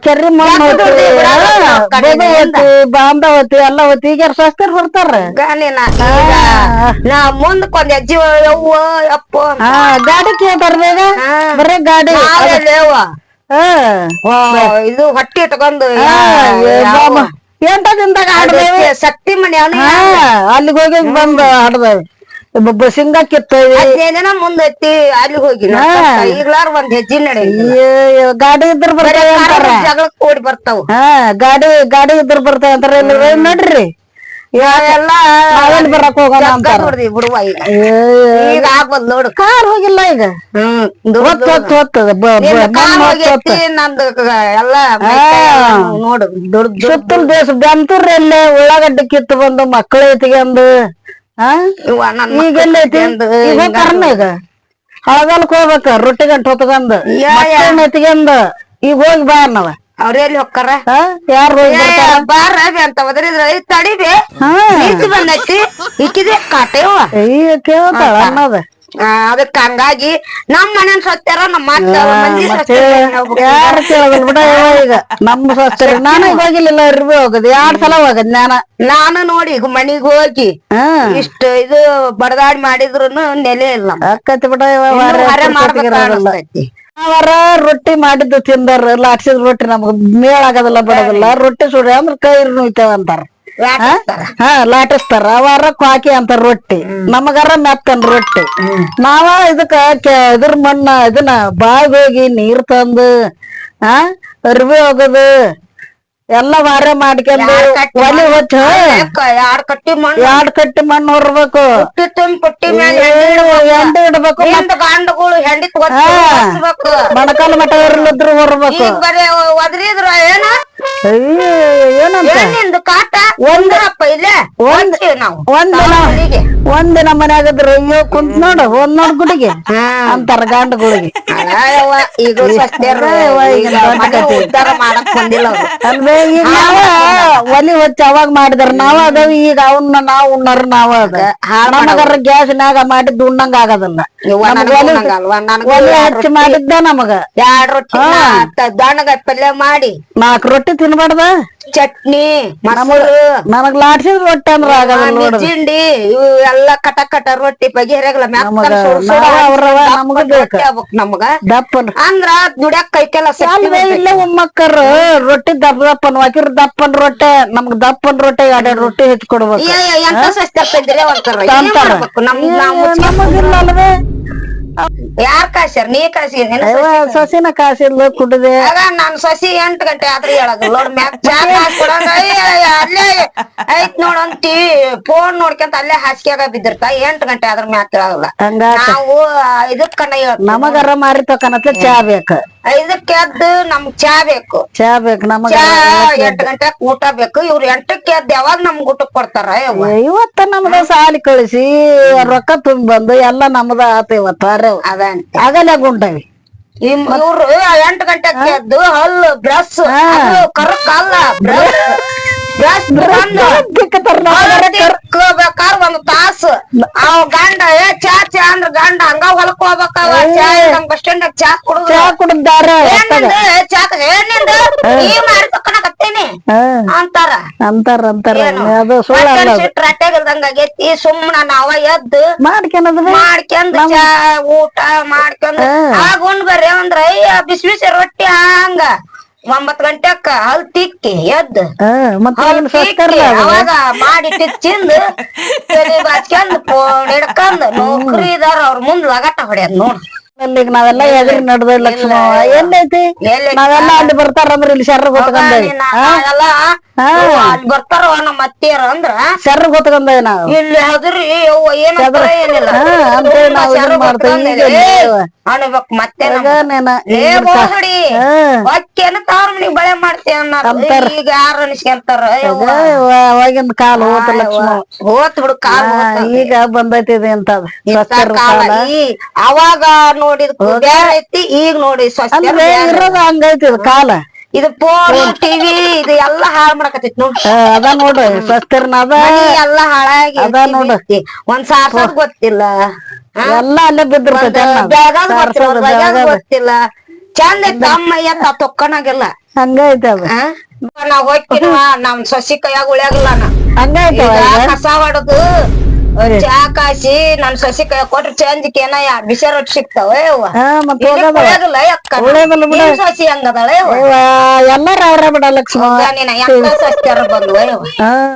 ಕೆರಿ ಮಣ್ಣು ಬಾಂಧವತಿ ಎಲ್ಲ ಹೊತ್ತಿ ಈಗ ಸ್ವಸ್ಥರು ಬರ್ತಾರ. ನಾ ಮುಂದಕ್ಕೊಂದ್ ಹೆಜ್ಜಿ ಯವ್ವ ಅಪ್ಪ ಗಾಡಿ ಕೇಳ್ತಾರ ಬೇಗ ಬರೇ ಗಾಡಿ ಇದು ಹೊಟ್ಟಿ ತಗೊಂಡು ಎಂಟದಿಂದಾಗ ಹಾಡ್ದೇವಿ ಶಕ್ತಿ ಮಣಿ ಅವನು ಅಲ್ಲಿಗೆ ಹೋಗಿ ಬಂದು ಹಾಡ್ದೇವಿ ಶೇಂಗಾ ಕಿತ್ತೇವಿ ಮುಂದೈತಿ ಅಲ್ಲಿಗೆ ಹೋಗಿ ಈಗ್ಲಾರ ಒಂದ್ ಹೆಜ್ಜೆ ನಡೆ ಗಾಡಿ ಇದ್ರ ಬರ್ತಾವ ಅಂತಾರ ಜಗಳಕ್ ಓಡಿ ಬರ್ತಾವ. ಗಾಡಿ ಇದ್ರ ಬರ್ತಾವ ಅಂತಾರ ನೋಡ್ರಿ ಎಲ್ಲಾ ಬರಕ್ ಹೋಗೋಣ ಅಂತಾರ ಬಿಡುವ ಈಗ ಆಗ್ಬದ್ ನೋಡು ಕಾರ್ ಹೋಗಿಲ್ಲ ಈಗ ನಂದು ಎಲ್ಲಾ ನೋಡು ಸುತ್ತಲ ದೇಶ ಬೆಂತೂರಲ್ಲೇ ಉಳ್ಳಾಗಡ್ಡಿ ಕಿತ್ತು ಬಂದು ಮಕ್ಕಳು ಎತ್ಕೊಂಡು ಈಗೆಲ್ಲ ಈಗ ಹಳಗಲ್ಕ್ ಹೋಗ್ಬೇಕ ರೊಟ್ಟಿ ಗಂಟು ಹೊತ್ಕೊಂಡ್ ಎತ್ಕೊಂಡ್ ಈಗ ಹೋಗಿ ಬಾ ನಾವ ಅವ್ರೆಲ್ಲಿ ಹೊಕ್ಕಾರ ಯಾರು ಬಾರ ಅಂತ ಒದರಿದ್ರ ತಡಿಬೆ ನಿಂತು ಬಂದೈತಿ ಇಕ್ಕಿದೆ ಕಾಟೇವ ಕೇಳ್ತಾಳ ಅನ್ನೋದ ಅದಕ್ಕ ಹಂಗಾಗಿ ನಮ್ ಮನೇನ್ ಸತ್ಯಾರ ನಮ್ಮ ಯಾರು ಕೇಳೋದಿಲ್ಲ ಬಿಡ ಈಗ ನಮ್ ಸ್ವಸ್ಥರಿ ನಾನು ಹೋಗಿಲ್ಲ ಇರ್ಬಿ ಹೋಗದ್ 2 ಸಲ ಹೋಗದ್ ನಾನು ನೋಡಿ ಈಗ ಮನಿಗ್ ಹೋಗಿ ಇಷ್ಟ ಇದು ಬಡದಾಡಿ ಮಾಡಿದ್ರುನು ನೆಲೆ ಇಲ್ಲ ಅಕ್ಕತಿ ಬಿಡ ಅವರ ರೊಟ್ಟಿ ಮಾಡಿದ್ದು ತಿಂದಾರ ಲಾಟ್ಸಿದ ರೊಟ್ಟಿ ನಮಗ್ ಮೇಳ ಆಗೋದಿಲ್ಲ ಬಿಡೋದಿಲ್ಲ ರೊಟ್ಟಿ ಸುಡಿ ಅಂದ್ರ ಕೈ ನುಯ್ತಾವ ಅಂತಾರ ಲಾಟಿಸ್ತಾರ ಅವರ ಕ್ವಾಕಿ ಅಂತಾರ ರೊಟ್ಟಿ ನಮಗಾರ ಮೆತ್ತನ್ ರೊಟ್ಟಿ ನಾವ ಇದಕ್ಕ ಇದ್ರ ಮಣ್ಣ ಇದನ್ನ ಬಾವಿಗೆ ಹೋಗಿ ನೀರ್ ತಂದು ಅರ್ವಿ ಹೋಗೋದು ಎಲ್ಲ ವಾರ ಮಾಡ್ಕೊಂಡು ಒಲಿ ಹೊಚ್ಚ 2 ಕಟ್ಟಿ ಮಣ್ಣು ಹೊರ್ಬೇಕು ಎಂಡಿ ಇಡ್ಬೇಕು ಗಂಡುಗಳು ಹೆಂಡಿ ಮೊಣಕಾಲ ಮಠ ಇರ್ಲಿದ್ರು ಹೊರ್ಬೇಕು ಒದ್ರಿದ್ರ ಏನ ಏನಂತ ಕಾಟ ಒಂದಿನ ಮನ್ಯಾಗದ್ರ ಅಯ್ಯೋ ಕುಂತ್ ನೋಡು ನೋಡ್ ಗುಡಿಗೆ ಅಂತಾರ ಗಂಡುಗಳಿಗೆ ಉದ್ಧಾರ ಮಾಡಕ್ ಬಂದಿಲ್ಲ ಅಲ್ವೇ ಈಗ ನಾವ ಒಲಿ ಹೊಚ್ಚ ಅವಾಗ ಮಾಡಿದಾರ ನಾವ ಅದಾವ ಈಗ ಅವನ್ನ ನಾವ್ ಉಣ್ಣಾರ ನಾವ ಅದ ನಮಗಾರ ಗ್ಯಾಸ್ನ್ಯಾಗ ಮಾಡಿದ್ದು ಉಣ್ಣಂಗ ಆಗೋದಿಲ್ಲ ಒಲಿ ಹಚ್ಚಿ ಮಾಡಿದ್ದ ನಮಗ 2 ರೊಟ್ಟಿ ದಣ್ಣಗಾಯಿ ಪಲ್ಯ ಮಾಡಿ 4 ರೊಟ್ಟಿ ತಿನ್ಬಾರ್ದ ಚಟ್ನಿ ನನಗ್ ಲಾಡ್ಸಿದ ರೊಟ್ಟಿ ಅಂದ್ರ ಆಗಲ್ಲ ಜಿಂಡಿ ಇವು ಎಲ್ಲಾ ಕಟ ರೊಟ್ಟಿ ಬಗೆಹರಿಯಾಗಲ್ಲ ನಮಗ ದಪ್ಪನ್ ಅಂದ್ರ ದುಡ್ಯಾಕ ಕೈಕೆಲ್ಲ ಇಲ್ಲೇ ಉಮ್ಮಕ್ಕರ್ ರೊಟ್ಟಿ ದಪ್ಪನ್ ವಾಕಿರ್ ದಪ್ಪನ್ ರೊಟ್ಟೆ ನಮ್ಗ್ ದಪ್ಪನ್ ರೊಟ್ಟೆ 2 ರೊಟ್ಟಿ ಹೆಚ್ಚು ಕೊಡ್ಬೇಕು ಎಂತ ನಮಗಿಲ್ಲ ಅಲ್ವೇ ಯಾರ್ ಕಾಸ್ಯಾರ ನೀ ಕಾಸಿ ಸಸಿನ ಕಾಸಿಲ್ಲ ಕುಡ್ದೆ ನಾನ್ ಸಸಿ 8 ಗಂಟೆ ಆದ್ರೆ ಹೇಳೋದು ನೋಡ್ ಮ್ಯಾಕ್ ಚಾ ಕೊಡಂಗ ಅಲ್ಲೇ ಐತ್ ನೋಡಂತಿ ಫೋನ್ ನೋಡ್ಕೊಂತ ಅಲ್ಲೇ ಹಾಸಿಗೆಯಾಗ ಬಿದ್ದಿರ್ತ 8 ಗಂಟೆ ಆದ್ರ ಮ್ಯಾಕ್ ಹೇಳಲ್ಲ ನಾವು 5 ಕಣ್ಣ ನಮಗಾರ ಮಾರಿ ತಕನತ್ಲೆ ಚಾ ಬೇಕು 5ಕ್ಕೆ ಎದ್ದು ನಮ್ಗ್ ಚಾ ಬೇಕು ನಮಗ 8 ಗಂಟೆ ಊಟ ಬೇಕು ಇವ್ರು 8ಕ್ಕೆ ಎದ್ದು ಯಾವಾಗ ನಮ್ಗ್ ಊಟಕ್ ಕೊಡ್ತಾರ ಇವತ್ತ ನಮ್ದ ಸಾಲಿ ಕಳಿಸಿ ರೊಕ್ಕ ತುಂಬಿ ಬಂದು ಎಲ್ಲಾ ನಮ್ದ ಆತ ಇವತ್ತ ಆಗಲ್ಲ ಗುಂಟವಿ ಇವ್ರು 8 ಗಂಟೆಗೆ ಎದ್ದು ಹಲ್ಲು ಬ್ರಷ್ ಕರ್ಕ ಅಲ್ಲ ಬ್ರಷ್ ಬೇಕಾರ್ 1 ತಾಸು ಅವ್ ಗಂಡ ಚಾ ಅಂದ್ರ ಗಂಡ ಹಂಗ ಹೊಲಕ್ ಹೋಗ್ಬೇಕವ ಚಾ ಬಸ್ ಸ್ಟ್ಯಾಂಡ್ ಚಾ ಕುಡ್ದಾರ ಈ ಮಾರಿ ತಕ್ಕನಕತ್ತೇನಿ ಅಂತಾರ ಅದು ರಟ್ಟೆಗಲ್ದಂಗ ಆಗೇತಿ ಸುಮ್ನ ನಾವ ಎದ್ದು ಮಾಡ್ಕೊಂಡ್ ಚಾ ಊಟ ಮಾಡ್ಕೊಂಡ್ ಆಗ ಉಂಡ್ ಬರ್ರಿ ಅಂದ್ರ ಬಿಸಿ ಬಿಸಿ ರೊಟ್ಟಿ ಹಂಗ 9 ಗಂಟೆಕ್ಕ ಹಲ್ ತಿಕ್ಕಿ ಎದ್ದು ಅವಾಗ ಮಾಡಿ ತಿಂದು ತಲೆ ಬಾಚ್ಕೊಂಡ್ ಫೋನ್ ಹಿಡ್ಕೊಂಡ್ ನೌಕರಿ ಇದಾರ ಅವ್ರ ಮುಂದ್ ಲಗಾಟ ಹೊಡ್ಯದ್ ನೋಡ್ ಈಗ ನಾವೆಲ್ಲ ಎದ್ರಿ ನಡ್ದ ಲಕ್ಷ್ಮ ಎಲ್ಲೈತಿ ನಾವೆಲ್ಲ ಅಲ್ಲಿ ಬರ್ತಾರಂದ್ರ ಇಲ್ಲಿ ಶರ್ರ ಗೊತ್ತಕೊಂಡ ಅಲ್ಲಿ ಬರ್ತಾರ ನಮ್ಮ ಅತ್ತಿಯರ ಅಂದ್ರ ಶರ್ರ ಗೊತ್ತಕೊಂಡ ನಾವ್ ಇಲ್ಲಿ ಹದ್ರಿ ಏನಿಲ್ಲ ಅನ್ಬೇಕ್ ಮತ್ತೆ ಅಕ್ಕಿಯನ್ನ ತವ್ರ ಮನಿಗ್ ಬಳೆ ಮಾಡ್ತೇವ ಈಗ ಯಾರು ಅನಿಸ್ಕೊಂತಾರ ಅವಾಗಿಂದ ಕಾಲ ಹೋತ ಲಕ್ಷ್ಮ ಹೋತ್ ಬಿಡು ಕಾಲ ಈಗ ಬಂದೈತಿ ಅಂತದ ಅವಾಗ ನೋಡಿದ್ ಬ್ಯಾರ ಐತಿ ಈಗ ನೋಡಿ ಇರೋದ ಹಂಗೈತಿ ಕಾಲ ಇದು ಫೋನ್ ಟಿವಿ ಇದು ಎಲ್ಲಾ ಹಾಳ್ ಮಾಡಕತ್ತೈತಿ ನೋಡ್ ಅದ ನೋಡ್ರಿ ಸ್ವಸ್ಥರ್ನ ಅದ ಎಲ್ಲಾ ಹಾಳಾಗಿ ಅದ ನೋಡು ಒಂದ್ ಸಾರ್ಸೋದ್ ಗೊತ್ತಿಲ್ಲ ಎಲ್ಲಾ ಅಲ್ಲೇ ಬಿದ್ದಿರ್ತೈತಿ ಗೊತ್ತಿಲ್ಲ ಚಂದ ಐತ ಅಮ್ಮ ಎತ್ತ ತೊಕ್ಕನಾಗಿಲ್ಲ ಹಂಗೈತೆ ಅದು ನಾ ಹೋಗ್ತೀನವ ನಮ್ ಸೊಸಿ ಕೈಯಾಗ ಉಳ್ಯಾಗಿಲ್ಲ ನಾ ಹಂಗೈತೆ ಕಸ ಹೊಡದು ಚಾ ಕಾಸಿ ನನ್ ಸೊಸಿ ಕೈಯಾಗ ಕೊಟ್ರ ಚಂದಿಕ್ ಏನ ಬಿಸಿ ರೊಟ್ಟಿ ಸಿಗ್ತಾವ ಉಳ್ಯಾಗಿಲ್ಲ ಅಕ್ಕ ಸೊಸಿ ಹಂಗದಾಳೆ ಎಲ್ಲಾರ ಅವ್ರ ಬಿಡ ಲಕ್ಷ್ಮ ನೀನ ಎಂತ ಸಸ್ಯಾರ ಬಂದ್ವ